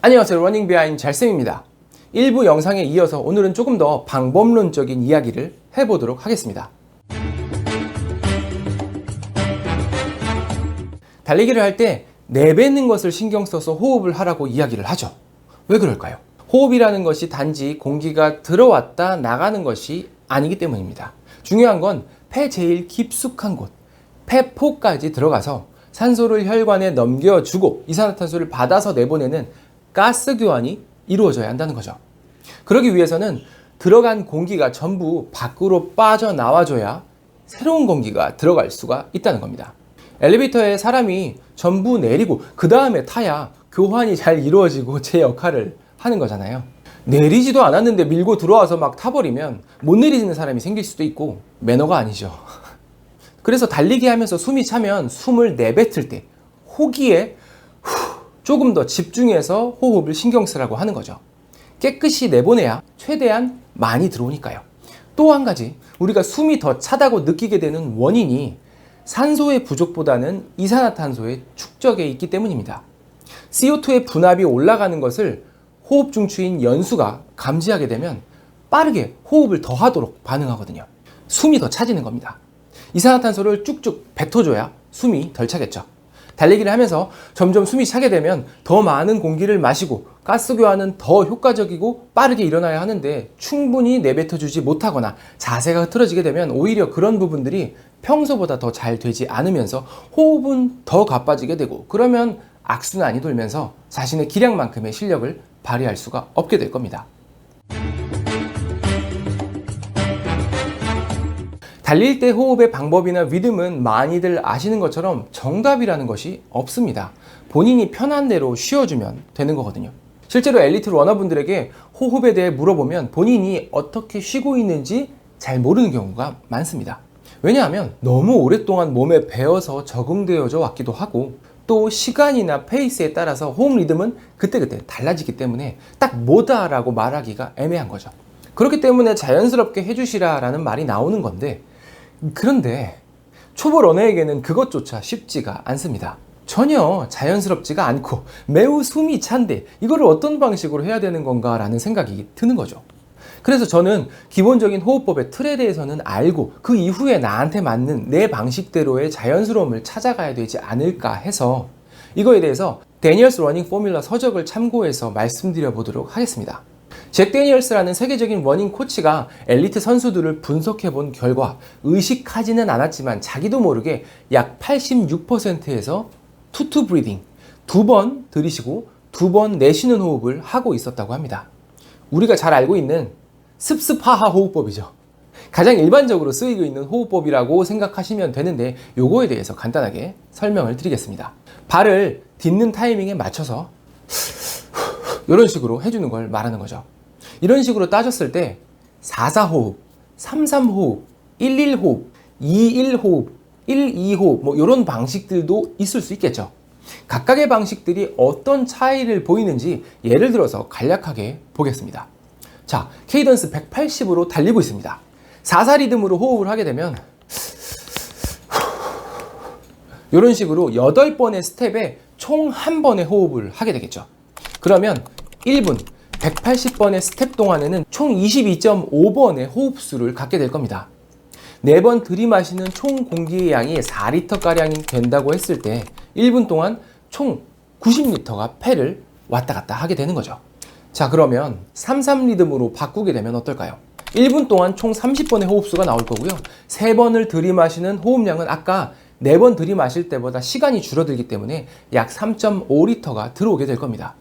안녕하세요. 러닝 비하인드 잘쌤입니다. 일부 영상에 이어서 오늘은 조금 더 방법론적인 이야기를 해보도록 하겠습니다. 달리기를 할 때 내뱉는 것을 신경 써서 호흡을 하라고 이야기를 하죠. 왜 그럴까요? 호흡이라는 것이 단지 공기가 들어왔다 나가는 것이 아니기 때문입니다. 중요한 건 폐 제일 깊숙한 곳, 폐포까지 들어가서 산소를 혈관에 넘겨주고 이산화탄소를 받아서 내보내는 가스 교환이 이루어져야 한다는 거죠. 그러기 위해서는 들어간 공기가 전부 밖으로 빠져나와줘야 새로운 공기가 들어갈 수가 있다는 겁니다. 엘리베이터에 사람이 전부 내리고 그 다음에 타야 교환이 잘 이루어지고 제 역할을 하는 거잖아요. 내리지도 않았는데 밀고 들어와서 막 타버리면 못 내리는 사람이 생길 수도 있고 매너가 아니죠. 그래서 달리기 하면서 숨이 차면 숨을 내뱉을 때 호기에 조금 더 집중해서 호흡을 신경 쓰라고 하는 거죠. 깨끗이 내보내야 최대한 많이 들어오니까요. 또 한 가지 우리가 숨이 더 차다고 느끼게 되는 원인이 산소의 부족보다는 이산화탄소의 축적에 있기 때문입니다. CO2의 분압이 올라가는 것을 호흡 중추인 연수가 감지하게 되면 빠르게 호흡을 더 하도록 반응하거든요. 숨이 더 차지는 겁니다. 이산화탄소를 쭉쭉 뱉어줘야 숨이 덜 차겠죠. 달리기를 하면서 점점 숨이 차게 되면 더 많은 공기를 마시고 가스 교환은 더 효과적이고 빠르게 일어나야 하는데 충분히 내뱉어주지 못하거나 자세가 흐트러지게 되면 오히려 그런 부분들이 평소보다 더 잘 되지 않으면서 호흡은 더 가빠지게 되고 그러면 악순환이 돌면서 자신의 기량만큼의 실력을 발휘할 수가 없게 될 겁니다. 달릴 때 호흡의 방법이나 리듬은 많이들 아시는 것처럼 정답이라는 것이 없습니다. 본인이 편한 대로 쉬어주면 되는 거거든요. 실제로 엘리트 러너분들에게 호흡에 대해 물어보면 본인이 어떻게 쉬고 있는지 잘 모르는 경우가 많습니다. 왜냐하면 너무 오랫동안 몸에 배어서 적응되어져 왔기도 하고 또 시간이나 페이스에 따라서 호흡 리듬은 그때그때 달라지기 때문에 딱 뭐다라고 말하기가 애매한 거죠. 그렇기 때문에 자연스럽게 해주시라라는 말이 나오는 건데 그런데 초보 러너에게는 그것조차 쉽지가 않습니다. 전혀 자연스럽지가 않고 매우 숨이 찬데 이거를 어떤 방식으로 해야 되는 건가 라는 생각이 드는 거죠. 그래서 저는 기본적인 호흡법의 틀에 대해서는 알고 그 이후에 나한테 맞는 내 방식대로의 자연스러움을 찾아가야 되지 않을까 해서 이거에 대해서 데니얼스 러닝 포뮬러 서적을 참고해서 말씀드려 보도록 하겠습니다. 잭 데니얼스라는 세계적인 러닝 코치가 엘리트 선수들을 분석해 본 결과 의식하지는 않았지만 자기도 모르게 약 86%에서 투투 브리딩, 2번 들이쉬고 2번 내쉬는 호흡을 하고 있었다고 합니다. 우리가 잘 알고 있는 습습하하 호흡법이죠. 가장 일반적으로 쓰이고 있는 호흡법이라고 생각하시면 되는데 요거에 대해서 간단하게 설명을 드리겠습니다. 발을 딛는 타이밍에 맞춰서 이런 식으로 해주는 걸 말하는 거죠. 이런 식으로 따졌을 때 4-4호흡, 3-3호흡, 1-1호흡, 2-1호흡, 1-2호흡 뭐 이런 방식들도 있을 수 있겠죠. 각각의 방식들이 어떤 차이를 보이는지 예를 들어서 간략하게 보겠습니다. 자, 케이던스 180으로 달리고 있습니다. 4-4 리듬으로 호흡을 하게 되면 이런 식으로 8번의 스텝에 총 1번의 호흡을 하게 되겠죠. 그러면 1분 180번의 스텝 동안에는 총 22.5번의 호흡수를 갖게 될 겁니다. 4번 들이마시는 총 공기의 양이 4리터가량이 된다고 했을 때 1분 동안 총 90리터가 폐를 왔다 갔다 하게 되는 거죠. 자, 그러면 3-3 리듬으로 바꾸게 되면 어떨까요? 1분 동안 총 30번의 호흡수가 나올 거고요. 3번을 들이마시는 호흡량은 아까 4번 들이마실 때보다 시간이 줄어들기 때문에 약 3.5리터가 들어오게 될 겁니다.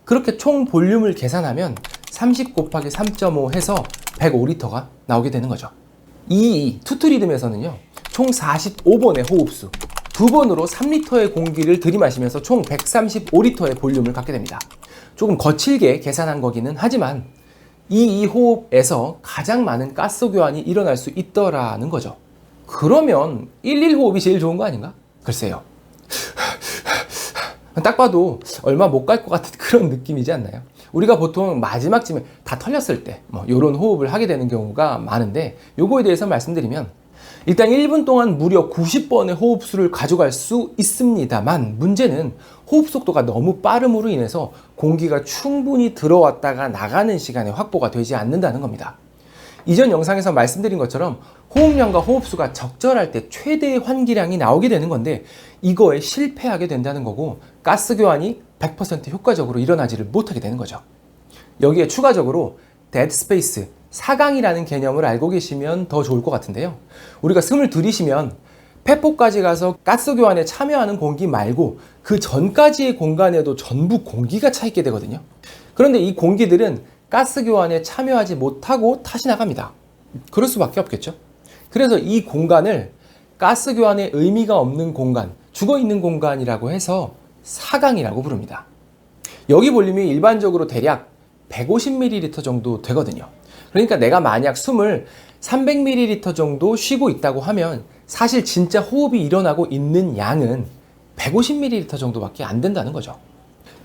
그렇게 총 볼륨을 계산하면 30 곱하기 3.5 해서 105리터가 나오게 되는 거죠. 투투 리듬에서는요, 총 45번의 호흡수, 2번으로 3리터의 공기를 들이마시면서 총 135리터의 볼륨을 갖게 됩니다. 조금 거칠게 계산한 거기는 하지만 이 호흡에서 가장 많은 가스 교환이 일어날 수 있더라는 거죠. 그러면 1-1호흡이 제일 좋은 거 아닌가? 글쎄요. 딱 봐도 얼마 못 갈 것 같은 그런 느낌이지 않나요? 우리가 보통 마지막쯤에 다 털렸을 때 이런 호흡을 하게 되는 경우가 많은데 요거에 대해서 말씀드리면 일단 1분 동안 무려 90번의 호흡수를 가져갈 수 있습니다만 문제는 호흡 속도가 너무 빠름으로 인해서 공기가 충분히 들어왔다가 나가는 시간에 확보가 되지 않는다는 겁니다. 이전 영상에서 말씀드린 것처럼 호흡량과 호흡수가 적절할 때 최대의 환기량이 나오게 되는 건데 이거에 실패하게 된다는 거고 가스 교환이 100% 효과적으로 일어나지를 못하게 되는 거죠. 여기에 추가적으로 데드 스페이스, 사강이라는 개념을 알고 계시면 더 좋을 것 같은데요. 우리가 숨을 들이쉬면 폐포까지 가서 가스 교환에 참여하는 공기 말고 그 전까지의 공간에도 전부 공기가 차 있게 되거든요. 그런데 이 공기들은 가스 교환에 참여하지 못하고 타시 나갑니다. 그럴 수밖에 없겠죠. 그래서 이 공간을 가스 교환에 의미가 없는 공간, 죽어있는 공간이라고 해서 사강이라고 부릅니다. 여기 볼륨이 일반적으로 대략 150ml 정도 되거든요. 그러니까 내가 만약 숨을 300ml 정도 쉬고 있다고 하면 사실 진짜 호흡이 일어나고 있는 양은 150ml 정도밖에 안 된다는 거죠.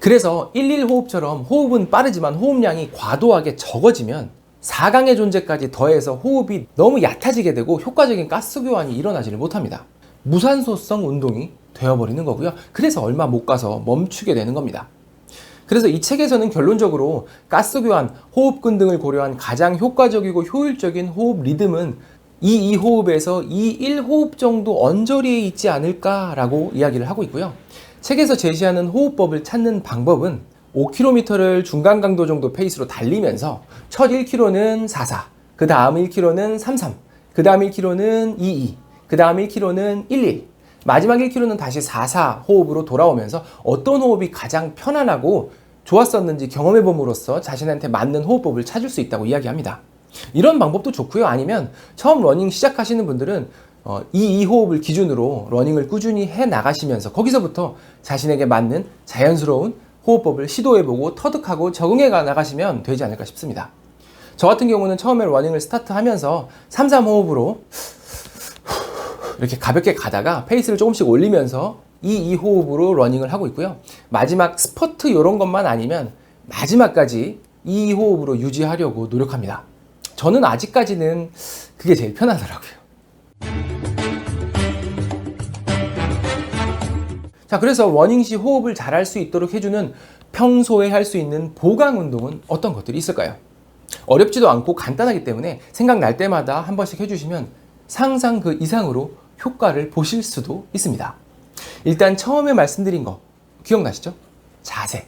그래서 1,1호흡처럼 호흡은 빠르지만 호흡량이 과도하게 적어지면 4강의 존재까지 더해서 호흡이 너무 얕아지게 되고 효과적인 가스 교환이 일어나지를 못합니다. 무산소성 운동이 되어버리는 거고요. 그래서 얼마 못 가서 멈추게 되는 겁니다. 그래서 이 책에서는 결론적으로 가스 교환, 호흡근 등을 고려한 가장 효과적이고 효율적인 호흡 리듬은 2,2호흡에서 2,1호흡 정도 언저리에 있지 않을까라고 이야기를 하고 있고요. 책에서 제시하는 호흡법을 찾는 방법은 5km를 중간 강도 정도 페이스로 달리면서 첫 1km는 4,4, 그 다음 1km는 3,3, 그 다음 1km는 2,2, 그 다음 1km는 1,1, 마지막 1km는 다시 4,4 호흡으로 돌아오면서 어떤 호흡이 가장 편안하고 좋았었는지 경험해 봄으로써 자신한테 맞는 호흡법을 찾을 수 있다고 이야기합니다. 이런 방법도 좋고요. 아니면 처음 러닝 시작하시는 분들은 2호흡을 기준으로 러닝을 꾸준히 해 나가시면서 거기서부터 자신에게 맞는 자연스러운 호흡법을 시도해보고 터득하고 적응해 나가시면 되지 않을까 싶습니다. 저 같은 경우는 처음에 러닝을 스타트하면서 3-3호흡으로 이렇게 가볍게 가다가 페이스를 조금씩 올리면서 2호흡으로 러닝을 하고 있고요. 마지막 스퍼트 이런 것만 아니면 마지막까지 2호흡으로 유지하려고 노력합니다. 저는 아직까지는 그게 제일 편하더라고요. 자, 그래서 러닝 시 호흡을 잘할 수 있도록 해주는 평소에 할 수 있는 보강 운동은 어떤 것들이 있을까요? 어렵지도 않고 간단하기 때문에 생각날 때마다 한 번씩 해주시면 상상 그 이상으로 효과를 보실 수도 있습니다. 일단 처음에 말씀드린 거 기억나시죠? 자세.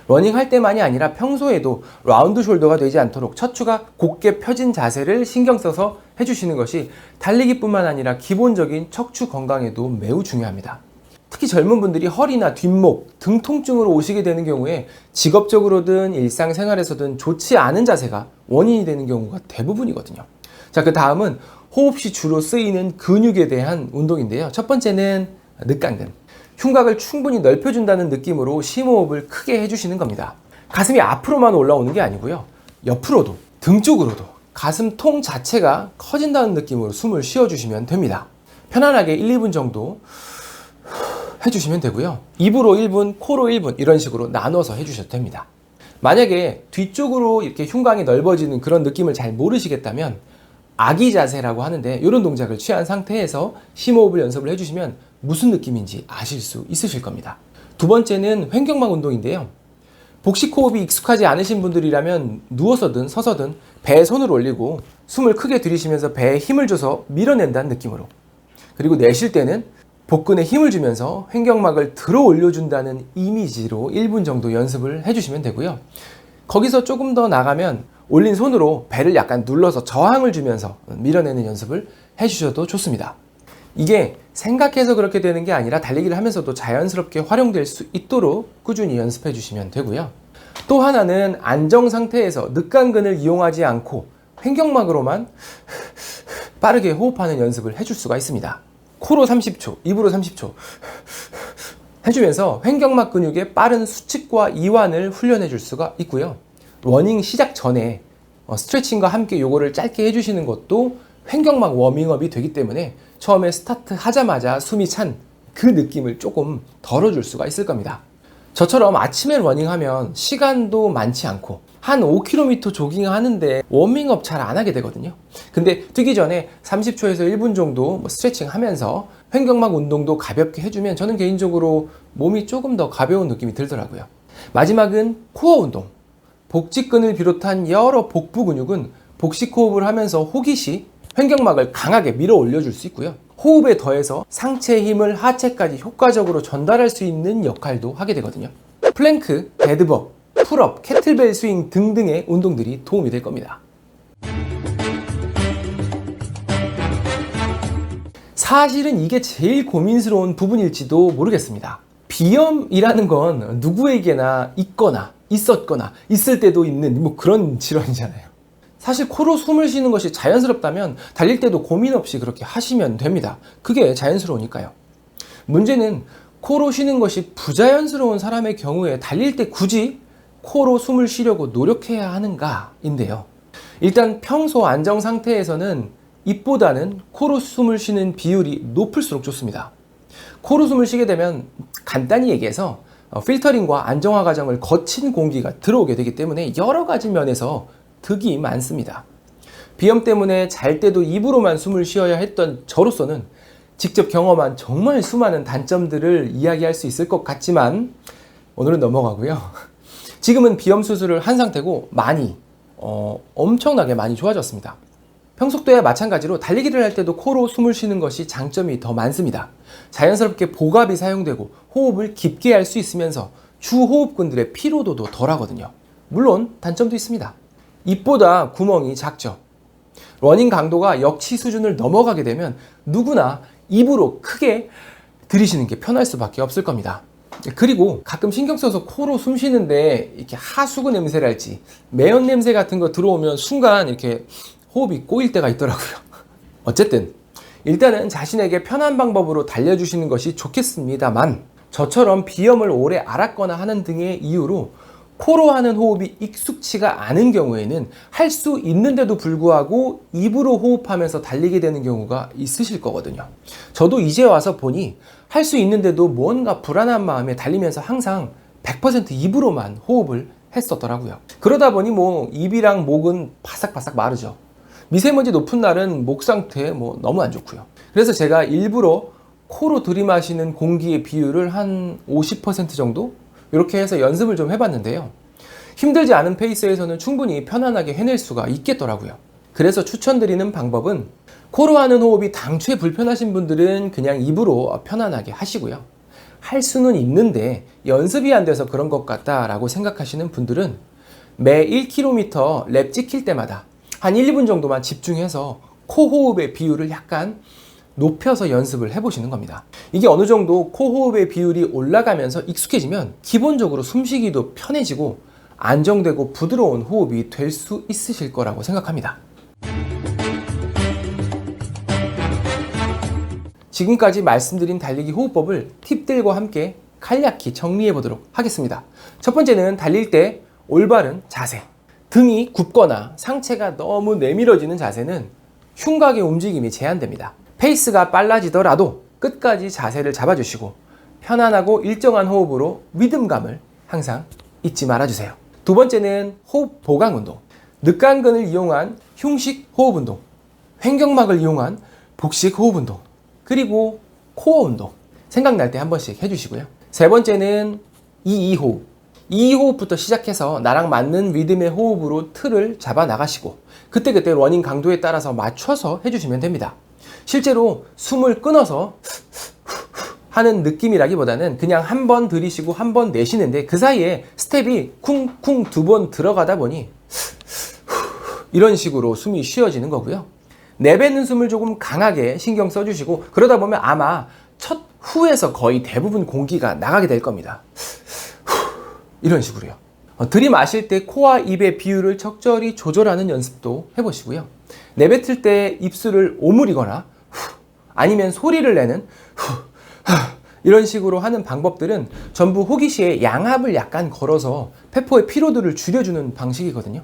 러닝 할 때만이 아니라 평소에도 라운드 숄더가 되지 않도록 척추가 곧게 펴진 자세를 신경 써서 해주시는 것이 달리기뿐만 아니라 기본적인 척추 건강에도 매우 중요합니다. 특히 젊은 분들이 허리나 뒷목, 등 통증으로 오시게 되는 경우에 직업적으로든 일상생활에서든 좋지 않은 자세가 원인이 되는 경우가 대부분이거든요. 자, 그 다음은 호흡 시 주로 쓰이는 근육에 대한 운동인데요. 첫 번째는 늑간근. 흉곽을 충분히 넓혀준다는 느낌으로 심호흡을 크게 해주시는 겁니다. 가슴이 앞으로만 올라오는 게 아니고요. 옆으로도, 등 쪽으로도 가슴 통 자체가 커진다는 느낌으로 숨을 쉬어주시면 됩니다. 편안하게 1, 2분 정도 해주시면 되고요. 입으로 1분, 코로 1분 이런 식으로 나눠서 해주셔도 됩니다. 만약에 뒤쪽으로 이렇게 흉곽이 넓어지는 그런 느낌을 잘 모르시겠다면 아기 자세라고 하는데 이런 동작을 취한 상태에서 심호흡을 연습을 해주시면 무슨 느낌인지 아실 수 있으실 겁니다. 두 번째는 횡격막 운동인데요. 복식 호흡이 익숙하지 않으신 분들이라면 누워서든 서서든 배에 손을 올리고 숨을 크게 들이쉬면서 배에 힘을 줘서 밀어낸다는 느낌으로, 그리고 내쉴 때는 복근에 힘을 주면서 횡격막을 들어 올려준다는 이미지로 1분 정도 연습을 해주시면 되고요. 거기서 조금 더 나가면 올린 손으로 배를 약간 눌러서 저항을 주면서 밀어내는 연습을 해주셔도 좋습니다. 이게 생각해서 그렇게 되는 게 아니라 달리기를 하면서도 자연스럽게 활용될 수 있도록 꾸준히 연습해 주시면 되고요. 또 하나는 안정 상태에서 늑간근을 이용하지 않고 횡격막으로만 빠르게 호흡하는 연습을 해줄 수가 있습니다. 코로 30초, 입으로 30초 해주면서 횡격막 근육의 빠른 수축과 이완을 훈련해 줄 수가 있고요. 러닝 시작 전에 스트레칭과 함께 요거를 짧게 해주시는 것도 횡격막 워밍업이 되기 때문에 처음에 스타트 하자마자 숨이 찬 그 느낌을 조금 덜어줄 수가 있을 겁니다. 저처럼 아침에 러닝하면 시간도 많지 않고 한 5km 조깅하는데 워밍업 잘 안 하게 되거든요. 근데 뛰기 전에 30초에서 1분 정도 스트레칭 하면서 횡격막 운동도 가볍게 해주면 저는 개인적으로 몸이 조금 더 가벼운 느낌이 들더라고요. 마지막은 코어 운동. 복직근을 비롯한 여러 복부 근육은 복식 호흡을 하면서 호기 시 횡격막을 강하게 밀어 올려줄 수 있고요. 호흡에 더해서 상체의 힘을 하체까지 효과적으로 전달할 수 있는 역할도 하게 되거든요. 플랭크, 데드버그, 풀업, 캐틀벨 스윙 등등의 운동들이 도움이 될 겁니다. 사실은 이게 제일 고민스러운 부분일지도 모르겠습니다. 비염이라는 건 누구에게나 있거나 있었거나 있을 때도 있는 그런 질환이잖아요. 사실 코로 숨을 쉬는 것이 자연스럽다면 달릴 때도 고민 없이 그렇게 하시면 됩니다. 그게 자연스러우니까요. 문제는 코로 쉬는 것이 부자연스러운 사람의 경우에 달릴 때 굳이 코로 숨을 쉬려고 노력해야 하는가인데요. 일단 평소 안정 상태에서는 입보다는 코로 숨을 쉬는 비율이 높을수록 좋습니다. 코로 숨을 쉬게 되면 간단히 얘기해서 필터링과 안정화 과정을 거친 공기가 들어오게 되기 때문에 여러 가지 면에서 득이 많습니다. 비염 때문에 잘 때도 입으로만 숨을 쉬어야 했던 저로서는 직접 경험한 정말 수많은 단점들을 이야기할 수 있을 것 같지만 오늘은 넘어가고요. 지금은 비염 수술을 한 상태고 엄청나게 많이 좋아졌습니다. 평소 때와 마찬가지로 달리기를 할 때도 코로 숨을 쉬는 것이 장점이 더 많습니다. 자연스럽게 복압이 사용되고 호흡을 깊게 할 수 있으면서 주호흡근들의 피로도도 덜 하거든요. 물론 단점도 있습니다. 입보다 구멍이 작죠. 러닝 강도가 역치 수준을 넘어가게 되면 누구나 입으로 크게 들이쉬는 게 편할 수밖에 없을 겁니다. 그리고 가끔 신경 써서 코로 숨 쉬는데 이렇게 하수구 냄새랄지 매연 냄새 같은 거 들어오면 순간 이렇게 호흡이 꼬일 때가 있더라고요. 어쨌든 일단은 자신에게 편한 방법으로 달려주시는 것이 좋겠습니다만 저처럼 비염을 오래 앓았거나 하는 등의 이유로 코로 하는 호흡이 익숙치가 않은 경우에는 할 수 있는데도 불구하고 입으로 호흡하면서 달리게 되는 경우가 있으실 거거든요. 저도 이제 와서 보니 할 수 있는데도 뭔가 불안한 마음에 달리면서 항상 100% 입으로만 호흡을 했었더라고요. 그러다 보니 입이랑 목은 바싹바싹 마르죠. 미세먼지 높은 날은 목 상태 너무 안 좋고요. 그래서 제가 일부러 코로 들이마시는 공기의 비율을 한 50% 정도? 이렇게 해서 연습을 좀 해봤는데요. 힘들지 않은 페이스에서는 충분히 편안하게 해낼 수가 있겠더라고요. 그래서 추천드리는 방법은 코로 하는 호흡이 당초에 불편하신 분들은 그냥 입으로 편안하게 하시고요. 할 수는 있는데 연습이 안 돼서 그런 것 같다라고 생각하시는 분들은 매 1km 랩 찍힐 때마다 한 1, 2분 정도만 집중해서 코 호흡의 비율을 약간 높여서 연습을 해보시는 겁니다. 이게 어느 정도 코 호흡의 비율이 올라가면서 익숙해지면 기본적으로 숨쉬기도 편해지고 안정되고 부드러운 호흡이 될 수 있으실 거라고 생각합니다. 지금까지 말씀드린 달리기 호흡법을 팁들과 함께 간략히 정리해 보도록 하겠습니다. 첫 번째는 달릴 때 올바른 자세. 등이 굽거나 상체가 너무 내밀어지는 자세는 흉곽의 움직임이 제한됩니다. 페이스가 빨라지더라도 끝까지 자세를 잡아주시고 편안하고 일정한 호흡으로 리듬감을 항상 잊지 말아주세요. 두 번째는 호흡 보강 운동. 늑간근을 이용한 흉식 호흡 운동, 횡격막을 이용한 복식 호흡 운동, 그리고 코어 운동 생각날 때 한 번씩 해주시고요. 세 번째는 2-2호흡. 2-2호흡부터 시작해서 나랑 맞는 리듬의 호흡으로 틀을 잡아 나가시고 그때그때 러닝 강도에 따라서 맞춰서 해주시면 됩니다. 실제로 숨을 끊어서 하는 느낌이라기보다는 그냥 한 번 들이쉬고 한 번 내쉬는데 그 사이에 스텝이 쿵쿵 두 번 들어가다 보니 이런 식으로 숨이 쉬어지는 거고요. 내뱉는 숨을 조금 강하게 신경 써주시고 그러다 보면 아마 첫 후에서 거의 대부분 공기가 나가게 될 겁니다. 이런 식으로요. 들이마실 때 코와 입의 비율을 적절히 조절하는 연습도 해보시고요. 내뱉을 때 입술을 오므리거나 아니면 소리를 내는 이런 식으로 하는 방법들은 전부 호기시에 양압을 약간 걸어서 페포의 피로도를 줄여주는 방식이거든요.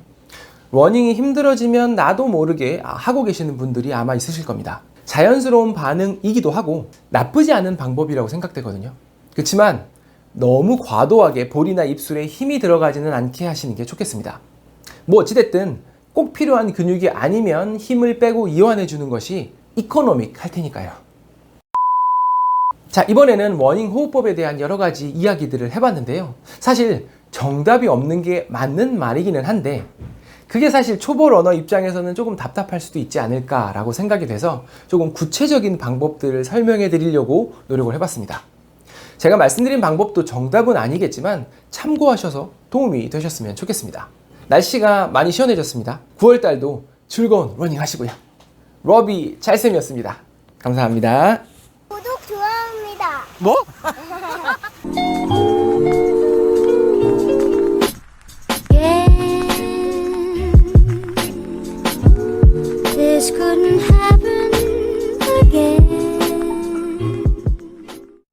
러닝이 힘들어지면 나도 모르게 하고 계시는 분들이 아마 있으실 겁니다. 자연스러운 반응이기도 하고 나쁘지 않은 방법이라고 생각되거든요. 그렇지만 너무 과도하게 볼이나 입술에 힘이 들어가지는 않게 하시는 게 좋겠습니다. 뭐 어찌됐든 꼭 필요한 근육이 아니면 힘을 빼고 이완해 주는 것이 이코노믹 할 테니까요. 자, 이번에는 워닝 호흡법에 대한 여러 가지 이야기들을 해봤는데요. 사실 정답이 없는 게 맞는 말이기는 한데 그게 사실 초보 러너 입장에서는 조금 답답할 수도 있지 않을까라고 생각이 돼서 조금 구체적인 방법들을 설명해 드리려고 노력을 해봤습니다. 제가 말씀드린 방법도 정답은 아니겠지만 참고하셔서 도움이 되셨으면 좋겠습니다. 날씨가 많이 시원해졌습니다. 9월달도 즐거운 러닝 하시고요. 러비 찰쌤이었습니다. 감사합니다. 구독, 좋아합니다. 뭐?